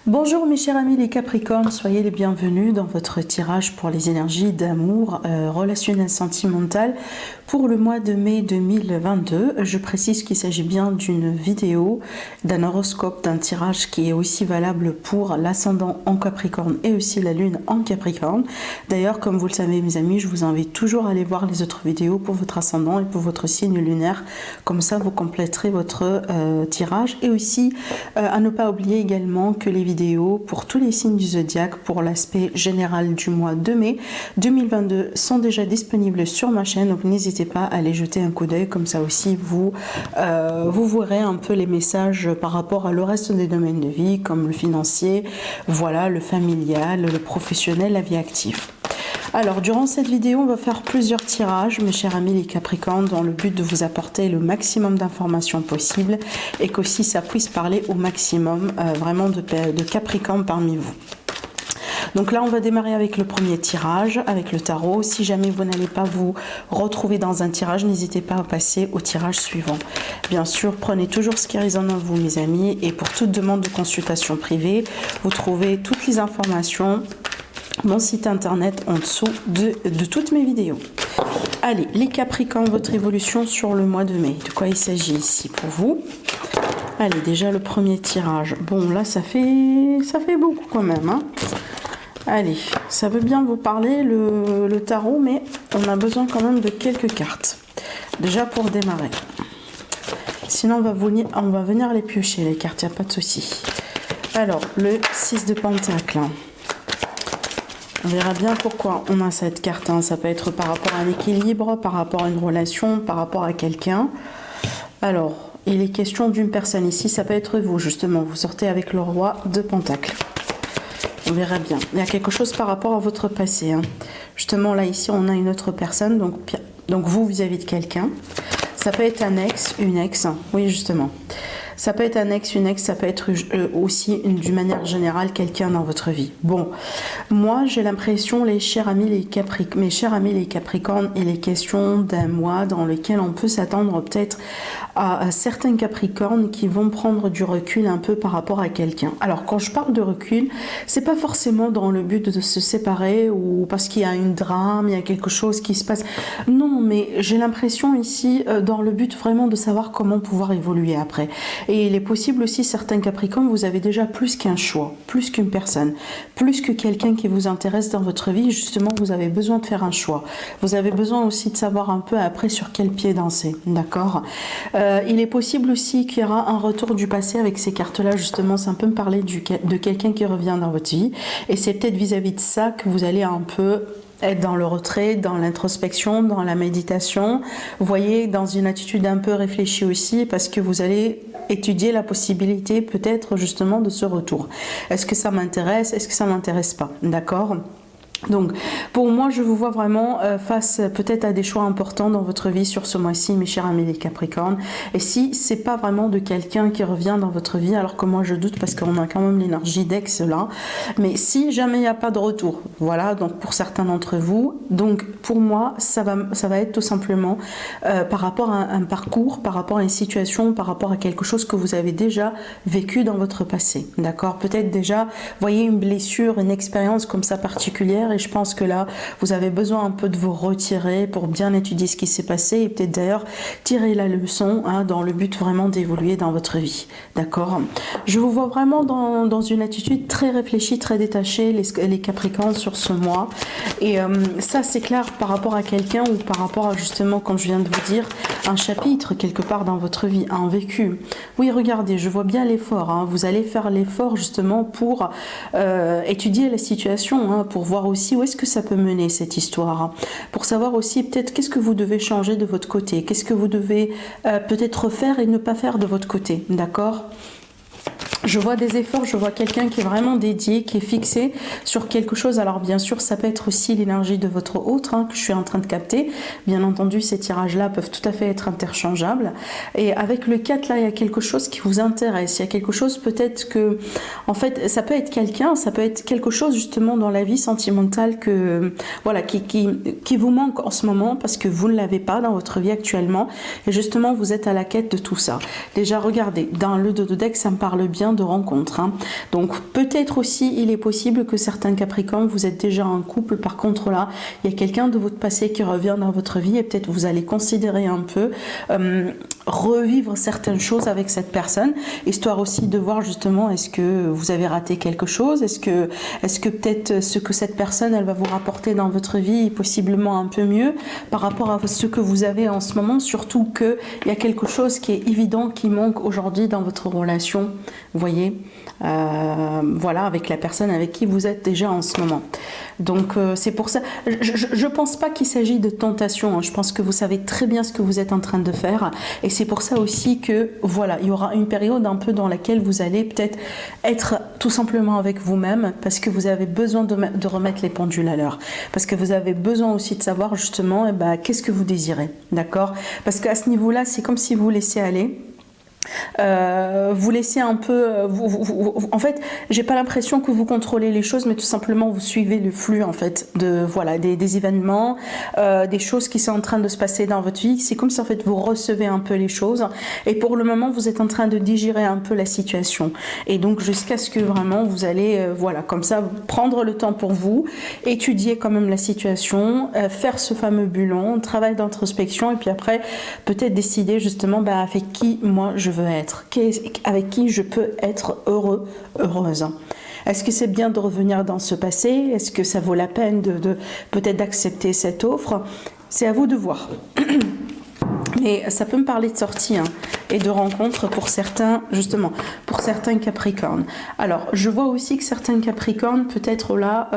Bonjour mes chers amis les Capricornes, soyez les bienvenus dans votre tirage pour les énergies d'amour relationnel sentimental pour le mois de mai 2022. Je précise qu'il s'agit bien d'une vidéo, d'un horoscope, d'un tirage qui est aussi valable pour l'ascendant en Capricorne et aussi la lune en Capricorne. D'ailleurs, comme vous le savez mes amis, je vous invite toujours à aller voir les autres vidéos pour votre ascendant et pour votre signe lunaire. Comme ça, vous compléterez votre tirage. Et aussi, à ne pas oublier également que les vidéos pour tous les signes du zodiaque pour l'aspect général du mois de mai 2022 sont déjà disponibles sur ma chaîne, donc n'hésitez pas à aller jeter un coup d'œil, comme ça aussi vous verrez un peu les messages par rapport à le reste des domaines de vie comme le financier, voilà, le familial, le professionnel, la vie active. Alors, durant cette vidéo, on va faire plusieurs tirages, mes chers amis les Capricornes, dans le but de vous apporter le maximum d'informations possibles et qu'aussi ça puisse parler au maximum vraiment de Capricornes parmi vous. Donc là, on va démarrer avec le premier tirage, avec le tarot. Si jamais vous n'allez pas vous retrouver dans un tirage, n'hésitez pas à passer au tirage suivant. Bien sûr, prenez toujours ce qui résonne en vous, mes amis, et pour toute demande de consultation privée, vous trouvez toutes les informations, mon site internet en dessous de toutes mes vidéos. Allez, les Capricornes, votre évolution sur le mois de mai. De quoi il s'agit ici pour vous? Allez, déjà le premier tirage. Bon, là, ça fait beaucoup quand même, hein. Allez, ça veut bien vous parler le tarot, mais on a besoin quand même de quelques cartes. Déjà pour démarrer. Sinon, on va venir les piocher, les cartes, il n'y a pas de souci. Alors, le 6 de Pentacle. On verra bien pourquoi on a cette carte. Hein. Ça peut être par rapport à un équilibre, par rapport à une relation, par rapport à quelqu'un. Alors, il est question d'une personne ici. Ça peut être vous, justement. Vous sortez avec le roi de Pentacle. On verra bien. Il y a quelque chose par rapport à votre passé. Hein. Justement, là, ici, on a une autre personne. Donc vous, vis-à-vis de quelqu'un. Ça peut être un ex, une ex. Oui, justement. Ça peut être un ex, une ex, ça peut être aussi, d'une manière générale, quelqu'un dans votre vie. Bon, moi, j'ai l'impression, mes chers amis les Capricornes, il est question d'un mois dans lequel on peut s'attendre peut-être à certains Capricornes qui vont prendre du recul un peu par rapport à quelqu'un. Alors, quand je parle de recul, c'est pas forcément dans le but de se séparer ou parce qu'il y a une drame, il y a quelque chose qui se passe. Non, mais j'ai l'impression ici, dans le but vraiment de savoir comment pouvoir évoluer après. Et il est possible aussi, certains Capricornes, vous avez déjà plus qu'un choix, plus qu'une personne, plus que quelqu'un qui vous intéresse dans votre vie. Justement, vous avez besoin de faire un choix. Vous avez besoin aussi de savoir un peu après sur quel pied danser, d'accord? Il est possible aussi qu'il y aura un retour du passé avec ces cartes-là. Justement, ça peut me parler de quelqu'un qui revient dans votre vie. Et c'est peut-être vis-à-vis de ça que vous allez un peu être dans le retrait, dans l'introspection, dans la méditation. Vous voyez, dans une attitude un peu réfléchie aussi, parce que vous allez étudier la possibilité peut-être justement de ce retour. Est-ce que ça m'intéresse? Est-ce que ça m'intéresse pas? D'accord? Donc, pour moi, je vous vois vraiment face peut-être à des choix importants dans votre vie sur ce mois-ci, mes chers amis les Capricornes. Et si c'est pas vraiment de quelqu'un qui revient dans votre vie, alors que moi je doute parce qu'on a quand même l'énergie d'ex là. Mais si jamais il n'y a pas de retour, voilà, donc pour certains d'entre vous, donc pour moi, ça va être tout simplement par rapport à un parcours, par rapport à une situation, par rapport à quelque chose que vous avez déjà vécu dans votre passé. D'accord? Peut-être déjà, voyez une blessure, une expérience comme ça particulière. Et je pense que là, vous avez besoin un peu de vous retirer pour bien étudier ce qui s'est passé et peut-être d'ailleurs tirer la leçon dans le but vraiment d'évoluer dans votre vie. D'accord? Je vous vois vraiment dans une attitude très réfléchie, très détachée, les Capricornes sur ce mois. Et ça, c'est clair par rapport à quelqu'un ou par rapport à justement, comme je viens de vous dire, un chapitre quelque part dans votre vie, un vécu. Oui, regardez, je vois bien l'effort. Hein. Vous allez faire l'effort justement pour étudier la situation, pour voir aussi où est-ce que ça peut mener cette histoire, pour savoir aussi peut-être qu'est-ce que vous devez changer de votre côté, qu'est-ce que vous devez peut-être faire et ne pas faire de votre côté, d'accord? Je vois des efforts, je vois quelqu'un qui est vraiment dédié, qui est fixé sur quelque chose. Alors bien sûr, ça peut être aussi l'énergie de votre autre que je suis en train de capter. Bien entendu, ces tirages-là peuvent tout à fait être interchangeables. Et avec le 4, là, il y a quelque chose qui vous intéresse. Il y a quelque chose peut-être que... En fait, ça peut être quelqu'un, ça peut être quelque chose justement dans la vie sentimentale que, voilà, qui vous manque en ce moment parce que vous ne l'avez pas dans votre vie actuellement. Et justement, vous êtes à la quête de tout ça. Déjà, regardez, dans le dos de deck, ça me parle bien de rencontre. Hein. Donc peut-être aussi, il est possible que certains Capricornes, vous êtes déjà en couple, par contre là, il y a quelqu'un de votre passé qui revient dans votre vie et peut-être vous allez considérer un peu revivre certaines choses avec cette personne, histoire aussi de voir justement est-ce que vous avez raté quelque chose, est-ce que peut-être ce que cette personne elle va vous rapporter dans votre vie est possiblement un peu mieux par rapport à ce que vous avez en ce moment, surtout qu'il y a quelque chose qui est évident qui manque aujourd'hui dans votre relation, vous voyez, voilà, avec la personne avec qui vous êtes déjà en ce moment. Donc c'est pour ça, je pense pas qu'il s'agit de tentation, hein. Je pense que vous savez très bien ce que vous êtes en train de faire et c'est pour ça aussi que voilà, il y aura une période un peu dans laquelle vous allez peut-être être tout simplement avec vous-même parce que vous avez besoin de remettre les pendules à l'heure, parce que vous avez besoin aussi de savoir justement qu'est-ce que vous désirez, d'accord, parce qu'à ce niveau-là c'est comme si vous laissez aller. Vous laissez un peu en fait j'ai pas l'impression que vous contrôlez les choses mais tout simplement vous suivez le flux en fait de voilà des événements, des choses qui sont en train de se passer dans votre vie. C'est comme si en fait vous recevez un peu les choses et pour le moment vous êtes en train de digérer un peu la situation et donc jusqu'à ce que vraiment vous allez voilà comme ça prendre le temps pour vous, étudier quand même la situation, faire ce fameux bilan, travail d'introspection et puis après peut-être décider justement avec qui moi je veux être, avec qui je peux être heureux, heureuse. Est-ce que c'est bien de revenir dans ce passé? Est-ce que ça vaut la peine de peut-être d'accepter cette offre? C'est à vous de voir. Mais ça peut me parler de sortie et de rencontres pour certains, justement, pour certains Capricornes. Alors, je vois aussi que certains Capricornes, peut-être là...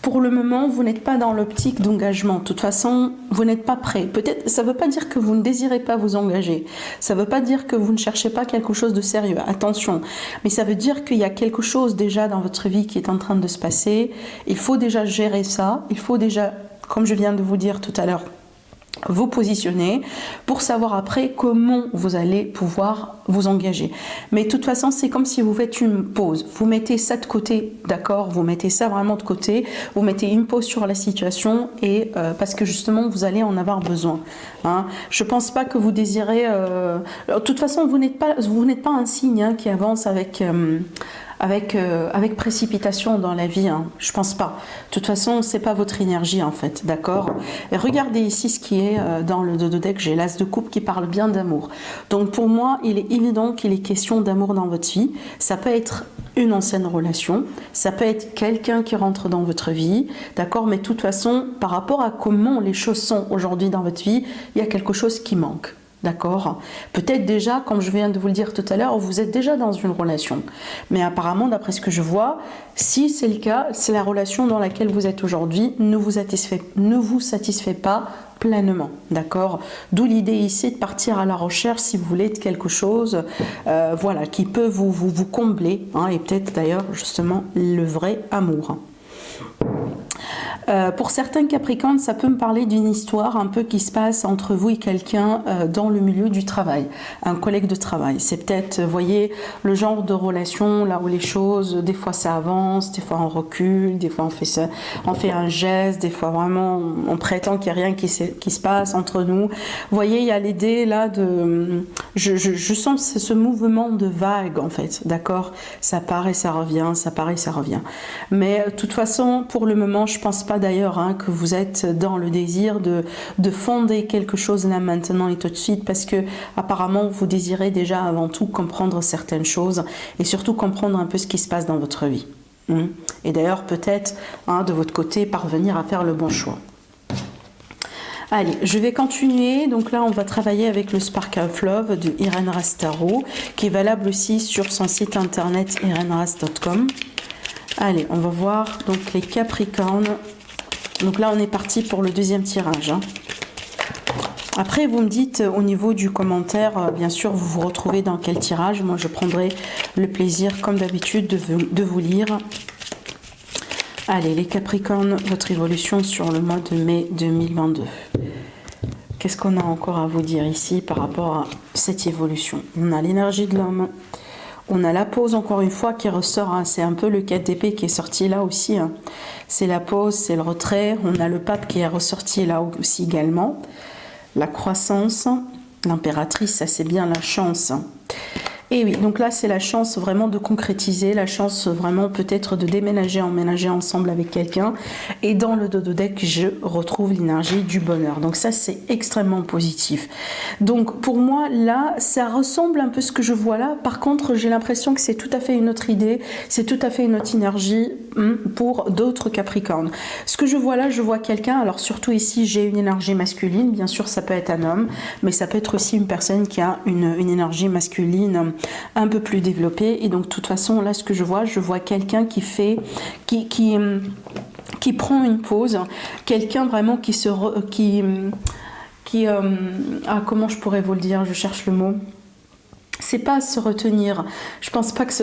pour le moment, vous n'êtes pas dans l'optique d'engagement. De toute façon, vous n'êtes pas prêt. Peut-être, ça ne veut pas dire que vous ne désirez pas vous engager. Ça ne veut pas dire que vous ne cherchez pas quelque chose de sérieux. Attention. Mais ça veut dire qu'il y a quelque chose déjà dans votre vie qui est en train de se passer. Il faut déjà gérer ça. Il faut déjà, comme je viens de vous dire tout à l'heure, vous positionner pour savoir après comment vous allez pouvoir vous engager. Mais de toute façon, c'est comme si vous faites une pause. Vous mettez ça de côté, d'accord? Vous mettez ça vraiment de côté. Vous mettez une pause sur la situation et parce que justement, vous allez en avoir besoin. Hein. Je pense pas que vous désirez... De toute façon, vous n'êtes pas un signe qui avance avec précipitation dans la vie, hein. Je pense pas. De toute façon, c'est pas votre énergie en fait, d'accord? Et regardez ici ce qui est dans le dodeck, j'ai l'as de coupe qui parle bien d'amour. Donc pour moi, il est évident qu'il est question d'amour dans votre vie. Ça peut être une ancienne relation, ça peut être quelqu'un qui rentre dans votre vie, d'accord? Mais de toute façon, par rapport à comment les choses sont aujourd'hui dans votre vie, il y a quelque chose qui manque. D'accord? Peut-être déjà, comme je viens de vous le dire tout à l'heure, vous êtes déjà dans une relation. Mais apparemment, d'après ce que je vois, si c'est le cas, c'est la relation dans laquelle vous êtes aujourd'hui ne vous satisfait pas pleinement. D'accord? D'où l'idée ici de partir à la recherche, si vous voulez, de quelque chose voilà, qui peut vous combler. Hein, et peut-être d'ailleurs, justement, le vrai amour. Pour certains Capricornes, ça peut me parler d'une histoire un peu qui se passe entre vous et quelqu'un dans le milieu du travail, un collègue de travail. C'est peut-être, vous voyez, le genre de relation là où les choses, des fois ça avance, des fois on recule, des fois on fait un geste, des fois vraiment on prétend qu'il n'y a rien qui se passe entre nous. Vous voyez, il y a l'idée là de... Je sens ce mouvement de vague en fait, d'accord? Ça part et ça revient, ça part et ça revient. Mais de toute façon, pour le moment, je pense pas d'ailleurs que vous êtes dans le désir de fonder quelque chose là maintenant et tout de suite parce que apparemment vous désirez déjà avant tout comprendre certaines choses et surtout comprendre un peu ce qui se passe dans votre vie. Et d'ailleurs peut-être de votre côté parvenir à faire le bon choix. Allez, je vais continuer. Donc là, on va travailler avec le Spark of Love de Irène Rastaro, qui est valable aussi sur son site internet irenras.com. Allez, on va voir donc les Capricornes. Donc là, on est parti pour le deuxième tirage. Après, vous me dites au niveau du commentaire, bien sûr, vous vous retrouvez dans quel tirage. Moi, je prendrai le plaisir, comme d'habitude, de vous lire. Allez, les Capricornes, votre évolution sur le mois de mai 2022. Qu'est-ce qu'on a encore à vous dire ici par rapport à cette évolution? On a l'énergie de l'homme. On a la pause, encore une fois, qui ressort. C'est un peu le 4 d'épée qui est sorti là aussi. C'est la pause, c'est le retrait. On a le pape qui est ressorti là aussi également. La croissance, l'impératrice, ça c'est bien la chance. Et oui, donc là c'est la chance vraiment de concrétiser, la chance vraiment peut-être de déménager, emménager ensemble avec quelqu'un. Et dans le dodo deck, je retrouve l'énergie du bonheur. Donc ça c'est extrêmement positif. Donc pour moi là, ça ressemble un peu à ce que je vois là. Par contre, j'ai l'impression que c'est tout à fait une autre idée, c'est tout à fait une autre énergie pour d'autres Capricornes. Ce que je vois là, je vois quelqu'un, alors surtout ici j'ai une énergie masculine, bien sûr ça peut être un homme, mais ça peut être aussi une personne qui a une énergie masculine un peu plus développée. Et donc de toute façon là ce que je vois quelqu'un qui fait, qui prend une pause, quelqu'un vraiment qui se comment je pourrais vous le dire, je cherche le mot. C'est pas se retenir. Je pense pas que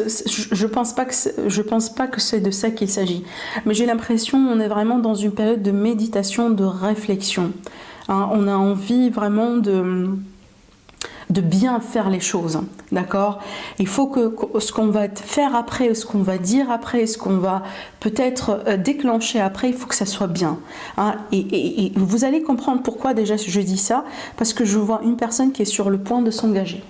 c'est de ça qu'il s'agit. Mais j'ai l'impression qu'on est vraiment dans une période de méditation, de réflexion. Hein, on a envie vraiment de bien faire les choses, d'accord? Il faut que ce qu'on va faire après, ce qu'on va dire après, ce qu'on va peut-être déclencher après, il faut que ça soit bien. Hein? Et vous allez comprendre pourquoi déjà je dis ça, parce que je vois une personne qui est sur le point de s'engager.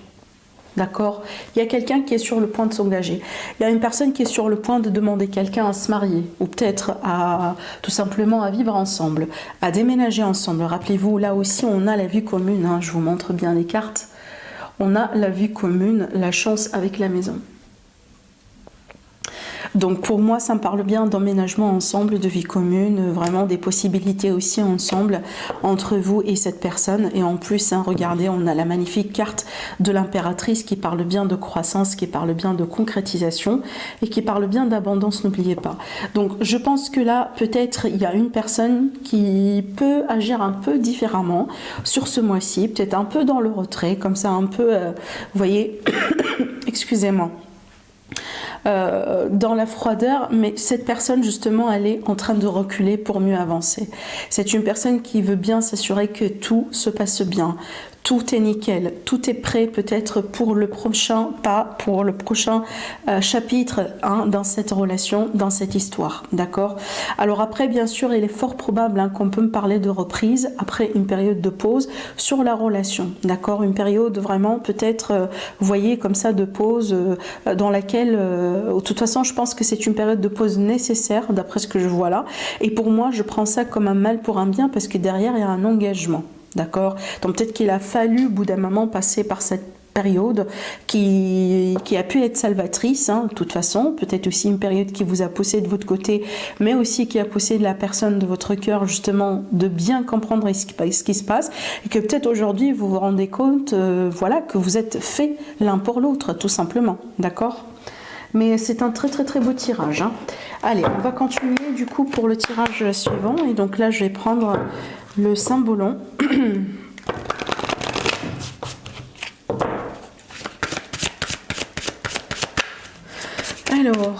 D'accord? Il y a quelqu'un qui est sur le point de s'engager. Il y a une personne qui est sur le point de demander quelqu'un à se marier, ou peut-être tout simplement à vivre ensemble, à déménager ensemble. Rappelez-vous, là aussi on a la vie commune, hein, je vous montre bien les cartes. On a la vie commune, la chance avec la maison. Donc pour moi, ça me parle bien d'emménagement ensemble, de vie commune, vraiment des possibilités aussi ensemble entre vous et cette personne. Et en plus, hein, regardez, on a la magnifique carte de l'impératrice qui parle bien de croissance, qui parle bien de concrétisation et qui parle bien d'abondance, n'oubliez pas. Donc je pense que là, peut-être, il y a une personne qui peut agir un peu différemment sur ce mois-ci, peut-être un peu dans le retrait, comme ça un peu, vous voyez, excusez-moi. Dans la froideur, mais cette personne justement elle est en train de reculer pour mieux avancer. C'est une personne qui veut bien s'assurer que tout se passe bien, tout est nickel, tout est prêt peut-être pour le prochain pas, pour le prochain chapitre hein, dans cette relation, dans cette histoire, d'accord? Alors après bien sûr il est fort probable hein, qu'on peut me parler de reprise après une période de pause sur la relation, d'accord? Une période vraiment peut-être, vous voyez comme ça de pause dans laquelle de toute façon je pense que c'est une période de pause nécessaire d'après ce que je vois là, et pour moi je prends ça comme un mal pour un bien parce que derrière il y a un engagement. D'accord? Donc peut-être qu'il a fallu au bout d'un moment passer par cette période qui a pu être salvatrice, hein, de toute façon, peut-être aussi une période qui vous a poussé de votre côté, mais aussi qui a poussé la personne de votre cœur justement de bien comprendre ce qui se passe, et que peut-être aujourd'hui vous vous rendez compte voilà, que vous êtes fait l'un pour l'autre, tout simplement, d'accord? Mais c'est un très très très beau tirage, hein. Allez, on va continuer du coup pour le tirage suivant, et donc là je vais prendre le symbolon. Alors,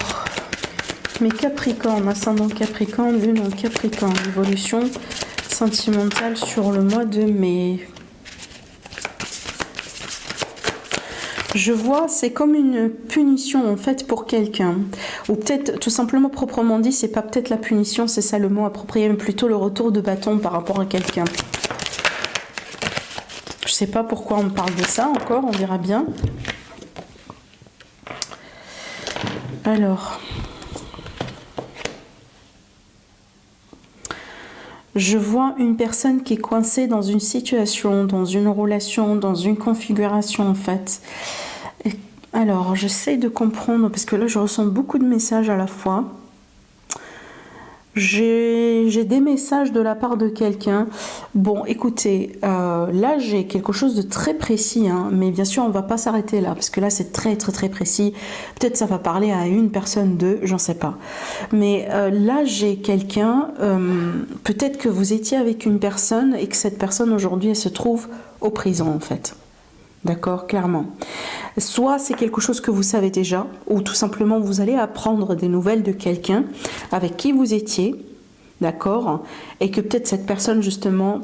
mes Capricornes, ascendant Capricorne, lune en Capricorne, évolution sentimentale sur le mois de mai. Je vois, c'est comme une punition en fait pour quelqu'un, ou peut-être tout simplement proprement dit, c'est pas peut-être la punition, c'est ça le mot approprié, mais plutôt le retour de bâton par rapport à quelqu'un. Je sais pas pourquoi on me parle de ça encore, on verra bien. Alors, je vois une personne qui est coincée dans une situation, dans une relation, dans une configuration en fait. Alors, j'essaie de comprendre, parce que là, je ressens beaucoup de messages à la fois. J'ai des messages de la part de quelqu'un. Bon, écoutez, là, j'ai quelque chose de très précis, hein, mais bien sûr, on ne va pas s'arrêter là, parce que là, c'est très, très, très précis. Peut-être ça va parler à une personne, deux, j'en sais pas. Mais là, j'ai quelqu'un, peut-être que vous étiez avec une personne et que cette personne, aujourd'hui, elle se trouve au prison, en fait. D'accord, clairement. Soit c'est quelque chose que vous savez déjà, ou tout simplement vous allez apprendre des nouvelles de quelqu'un avec qui vous étiez, d'accord, et que peut-être cette personne justement,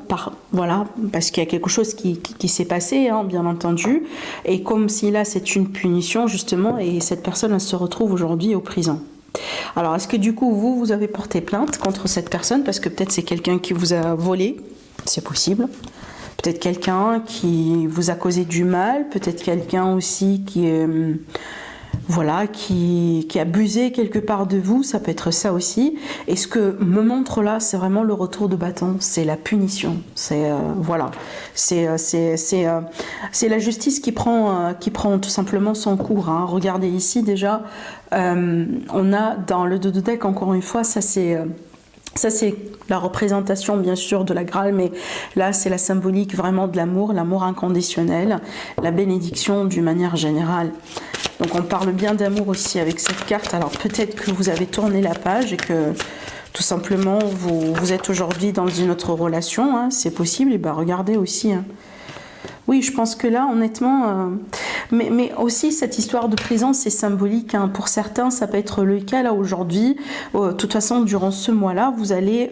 voilà, parce qu'il y a quelque chose qui s'est passé, hein, bien entendu, et comme si là c'est une punition justement, et cette personne elle se retrouve aujourd'hui au prison. Alors est-ce que du coup vous avez porté plainte contre cette personne, parce que peut-être c'est quelqu'un qui vous a volé, c'est possible. Peut-être quelqu'un qui vous a causé du mal, peut-être quelqu'un aussi qui est... voilà, qui abusait quelque part de vous, ça peut être ça aussi. Et ce que me montre là, c'est vraiment le retour de bâton, c'est la punition. C'est voilà, c'est la justice qui prend tout simplement son cours. Hein. Regardez ici déjà, on a dans le Dodo Deck encore une fois, ça c'est la représentation bien sûr de la Graal, mais là c'est la symbolique vraiment de l'amour, l'amour inconditionnel, la bénédiction d'une manière générale. Donc on parle bien d'amour aussi avec cette carte. Alors peut-être que vous avez tourné la page et que tout simplement vous êtes aujourd'hui dans une autre relation, hein, c'est possible, et bien regardez aussi. Hein. Oui, je pense que là, honnêtement, mais aussi cette histoire de prison, c'est symbolique. Hein. Pour certains, ça peut être le cas là aujourd'hui. De toute façon, durant ce mois-là, vous allez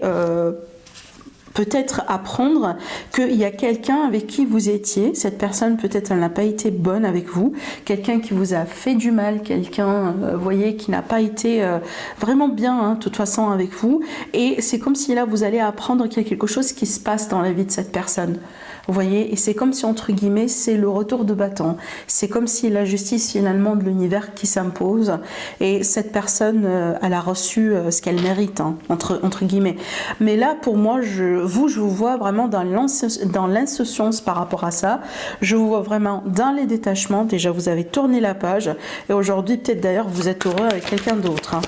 peut-être apprendre qu'il y a quelqu'un avec qui vous étiez. Cette personne, peut-être, elle n'a pas été bonne avec vous. Quelqu'un qui vous a fait du mal, quelqu'un, voyez, qui n'a pas été vraiment bien, hein, de toute façon, avec vous. Et c'est comme si là, vous allez apprendre qu'il y a quelque chose qui se passe dans la vie de cette personne. Vous voyez, et c'est comme si, entre guillemets, c'est le retour de bâton. C'est comme si la justice, finalement, de l'univers qui s'impose. Et cette personne, elle a reçu ce qu'elle mérite, hein, entre guillemets. Mais là, pour moi, je vous vois vraiment dans l'insouciance par rapport à ça. Je vous vois vraiment dans les détachements. Déjà, vous avez tourné la page. Et aujourd'hui, peut-être d'ailleurs, vous êtes heureux avec quelqu'un d'autre. Hein.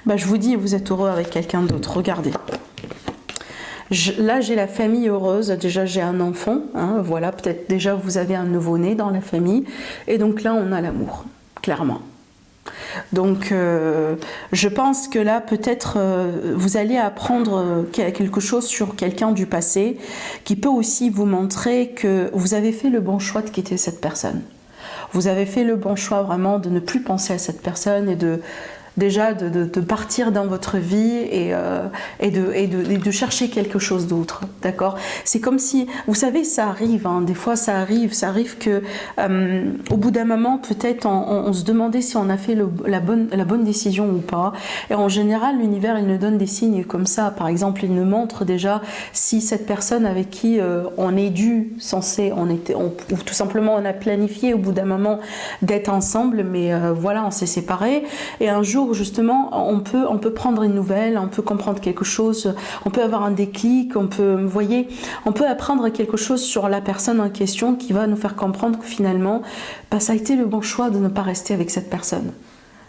Bah, je vous dis, vous êtes heureux avec quelqu'un d'autre. Regardez. Là, j'ai la famille heureuse. Déjà, j'ai un enfant. Hein, voilà, peut-être déjà, vous avez un nouveau-né dans la famille. Et donc là, on a l'amour, clairement. Donc, je pense que là, peut-être, vous allez apprendre quelque chose sur quelqu'un du passé qui peut aussi vous montrer que vous avez fait le bon choix de quitter cette personne. Vous avez fait le bon choix vraiment de ne plus penser à cette personne et de partir dans votre vie et de chercher quelque chose d'autre, d'accord? C'est comme si, vous savez, ça arrive, hein, des fois ça arrive que au bout d'un moment, peut-être on se demandait si on a fait la bonne décision ou pas. Et en général, l'univers, il nous donne des signes comme ça. Par exemple, il nous montre déjà si cette personne avec qui on est ou tout simplement on a planifié au bout d'un moment d'être ensemble, mais voilà, on s'est séparés. Et un jour, justement, on peut prendre une nouvelle, on peut comprendre quelque chose, on peut avoir un déclic, on peut apprendre quelque chose sur la personne en question qui va nous faire comprendre que finalement, ça a été le bon choix de ne pas rester avec cette personne.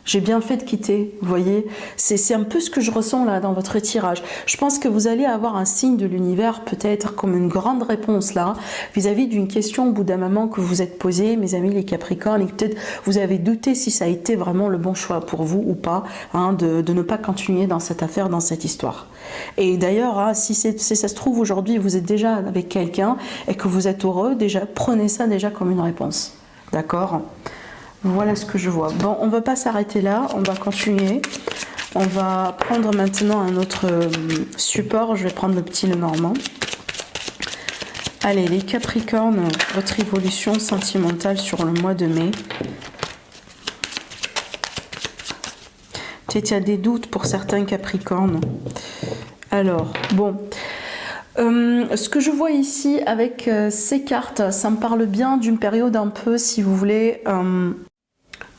J'ai bien fait de quitter, vous voyez. C'est un peu ce que je ressens là dans votre tirage. Je pense que vous allez avoir un signe de l'univers, peut-être comme une grande réponse là, vis-à-vis d'une question au bout d'un moment que vous vous êtes posée, mes amis les Capricornes, et peut-être vous avez douté si ça a été vraiment le bon choix pour vous ou pas, hein, de ne pas continuer dans cette affaire, dans cette histoire. Et d'ailleurs, hein, si ça se trouve aujourd'hui, vous êtes déjà avec quelqu'un et que vous êtes heureux, déjà prenez ça déjà comme une réponse. D'accord ? Voilà ce que je vois. Bon, on ne va pas s'arrêter là, on va continuer. On va prendre maintenant un autre support. Je vais prendre le petit Lenormand. Allez, les Capricornes, votre évolution sentimentale sur le mois de mai. Peut-être il y a des doutes pour certains Capricornes. Alors, bon... ce que je vois ici avec ces cartes, ça me parle bien d'une période un peu, si vous voulez,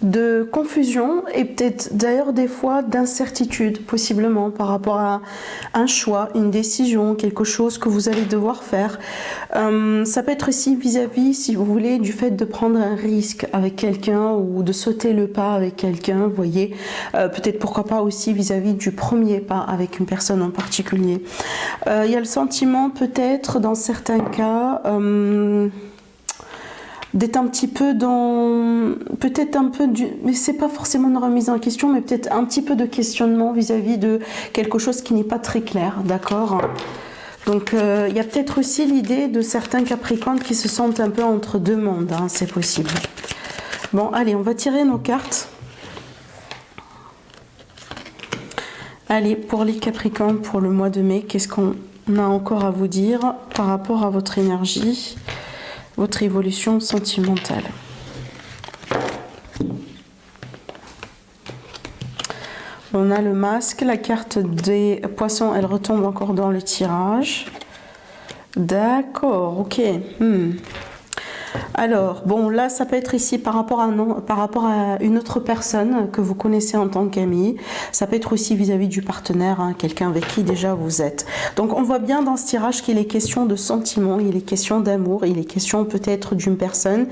de confusion et peut-être d'ailleurs des fois d'incertitude, possiblement par rapport à un choix, une décision, quelque chose que vous allez devoir faire. Ça peut être aussi vis-à-vis, si vous voulez, du fait de prendre un risque avec quelqu'un ou de sauter le pas avec quelqu'un, vous voyez. Peut-être pourquoi pas aussi vis-à-vis du premier pas avec une personne en particulier. Il y a le sentiment peut-être dans certains cas... d'être un petit peu dans, peut-être un peu mais c'est pas forcément une remise en question, mais peut-être un petit peu de questionnement vis-à-vis de quelque chose qui n'est pas très clair, d'accord? Donc il y a peut-être aussi l'idée de certains Capricornes qui se sentent un peu entre deux mondes, hein, c'est possible. Bon, allez, on va tirer nos cartes. Allez, pour les Capricornes, pour le mois de mai, qu'est-ce qu'on a encore à vous dire par rapport à votre énergie, votre évolution sentimentale? On a le masque, la carte des poissons, elle retombe encore dans le tirage. D'accord, ok. Alors, bon, là, ça peut être ici par rapport à une autre personne que vous connaissez en tant qu'ami. Ça peut être aussi vis-à-vis du partenaire, hein, quelqu'un avec qui déjà vous êtes. Donc, on voit bien dans ce tirage qu'il est question de sentiments, il est question d'amour, il est question peut-être d'une personne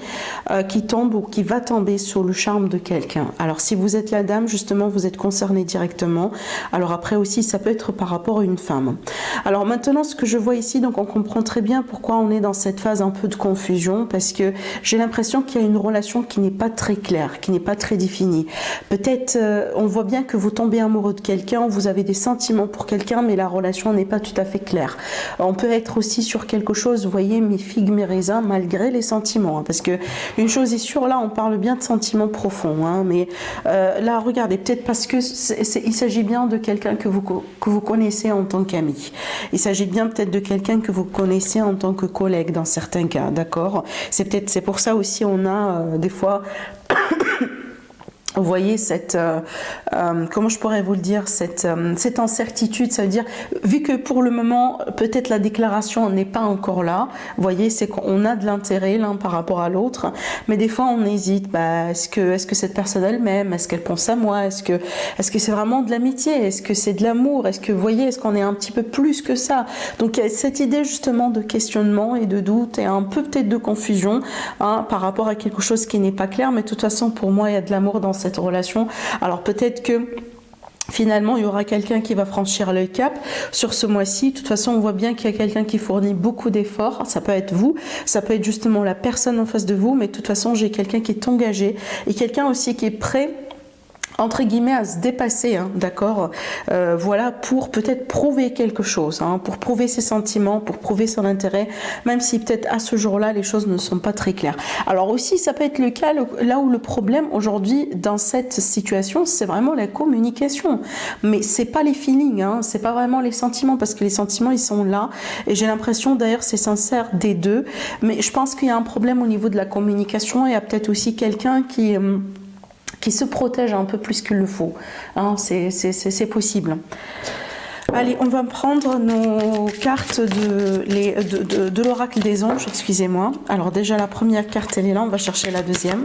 qui tombe ou qui va tomber sous le charme de quelqu'un. Alors, si vous êtes la dame, justement, vous êtes concerné directement. Alors après aussi, ça peut être par rapport à une femme. Alors maintenant, ce que je vois ici, donc on comprend très bien pourquoi on est dans cette phase un peu de confusion, parce que j'ai l'impression qu'il y a une relation qui n'est pas très claire, qui n'est pas très définie. Peut-être, on voit bien que vous tombez amoureux de quelqu'un, vous avez des sentiments pour quelqu'un, mais la relation n'est pas tout à fait claire. On peut être aussi sur quelque chose, vous voyez, mes figues, mes raisins, malgré les sentiments. Hein, parce que une chose est sûre, là, on parle bien de sentiments profonds. Hein, mais là, regardez, peut-être parce que il s'agit bien de quelqu'un que vous connaissez en tant qu'ami. Il s'agit bien peut-être de quelqu'un que vous connaissez en tant que collègue dans certains cas, d'accord ? C'est pour ça aussi on a des fois vous voyez cette, comment je pourrais vous le dire, cette incertitude, ça veut dire, vu que pour le moment, peut-être la déclaration n'est pas encore là, vous voyez, c'est qu'on a de l'intérêt l'un par rapport à l'autre, mais des fois on hésite, est-ce que cette personne elle-même, est-ce qu'elle pense à moi, est-ce que c'est vraiment de l'amitié, est-ce que c'est de l'amour, est-ce que, vous voyez, est-ce qu'on est un petit peu plus que ça? Donc il y a cette idée justement de questionnement et de doute et un peu peut-être de confusion hein, par rapport à quelque chose qui n'est pas clair, mais de toute façon pour moi il y a de l'amour dans cette relation. Alors peut-être que finalement, il y aura quelqu'un qui va franchir le cap sur ce mois-ci. De toute façon, on voit bien qu'il y a quelqu'un qui fournit beaucoup d'efforts. Ça peut être vous, ça peut être justement la personne en face de vous, mais de toute façon, j'ai quelqu'un qui est engagé et quelqu'un aussi qui est prêt entre guillemets à se dépasser, hein, d'accord, voilà, pour peut-être prouver quelque chose, hein, pour prouver ses sentiments, pour prouver son intérêt, même si peut-être à ce jour-là les choses ne sont pas très claires. Alors aussi ça peut être le cas là où le problème aujourd'hui dans cette situation c'est vraiment la communication, mais c'est pas les feelings, hein, c'est pas vraiment les sentiments parce que les sentiments ils sont là et j'ai l'impression d'ailleurs c'est sincère des deux, mais je pense qu'il y a un problème au niveau de la communication et il y a peut-être aussi quelqu'un qui se protège un peu plus qu'il le faut. Hein, c'est possible. Allez, on va prendre nos cartes de l'oracle des anges, excusez-moi. Alors déjà, la première carte, elle est là, on va chercher la deuxième.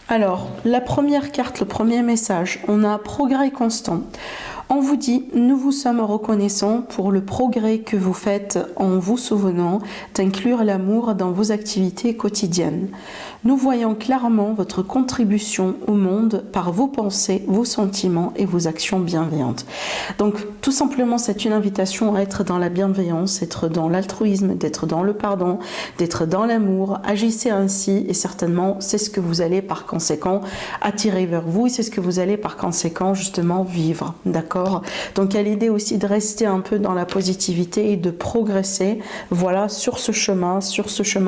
Alors, la première carte, le premier message, on a progrès constant. On vous dit, nous vous sommes reconnaissants pour le progrès que vous faites en vous souvenant d'inclure l'amour dans vos activités quotidiennes. Nous voyons clairement votre contribution au monde par vos pensées, vos sentiments et vos actions bienveillantes. Donc, tout simplement, c'est une invitation à être dans la bienveillance, être dans l'altruisme, d'être dans le pardon, d'être dans l'amour. Agissez ainsi et certainement, c'est ce que vous allez par conséquent attirer vers vous et c'est ce que vous allez par conséquent justement vivre. D'accord ? Donc, il y a l'idée aussi de rester un peu dans la positivité et de progresser, voilà, sur ce chemin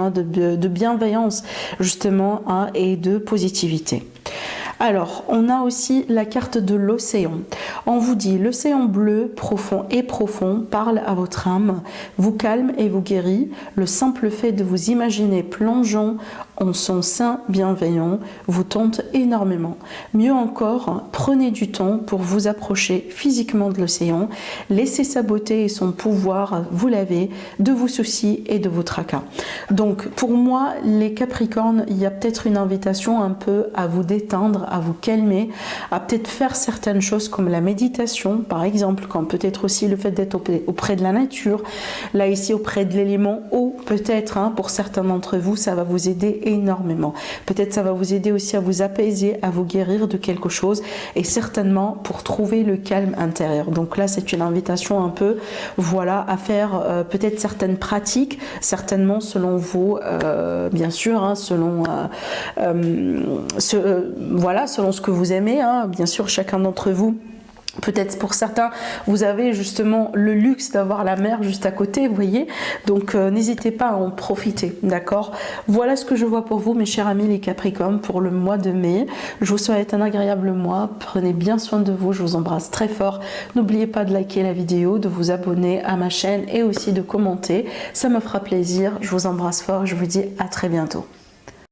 de bienveillance, justement, hein, et de positivité. Alors, on a aussi la carte de l'océan. On vous dit, l'océan bleu, profond et profond, parle à votre âme, vous calme et vous guérit. Le simple fait de vous imaginer plongeant en son sein bienveillant vous tente énormément. Mieux encore, prenez du temps pour vous approcher physiquement de l'océan. Laissez sa beauté et son pouvoir vous laver de vos soucis et de vos tracas. Donc, pour moi, les Capricornes, il y a peut-être une invitation un peu à vous détendre, à vous calmer, à peut-être faire certaines choses comme la méditation, par exemple, comme peut-être aussi le fait d'être auprès de la nature, là ici auprès de l'élément eau, peut-être, hein, pour certains d'entre vous, ça va vous aider énormément. Peut-être ça va vous aider aussi à vous apaiser, à vous guérir de quelque chose et certainement pour trouver le calme intérieur. Donc là, c'est une invitation un peu, voilà, à faire peut-être certaines pratiques, certainement selon vous, bien sûr, hein, selon voilà, selon ce que vous aimez, hein, bien sûr, chacun d'entre vous. Peut-être pour certains, vous avez justement le luxe d'avoir la mer juste à côté, vous voyez. Donc, n'hésitez pas à en profiter, d'accord? Voilà ce que je vois pour vous, mes chers amis les Capricornes, pour le mois de mai. Je vous souhaite un agréable mois. Prenez bien soin de vous. Je vous embrasse très fort. N'oubliez pas de liker la vidéo, de vous abonner à ma chaîne et aussi de commenter. Ça me fera plaisir. Je vous embrasse fort. Je vous dis à très bientôt.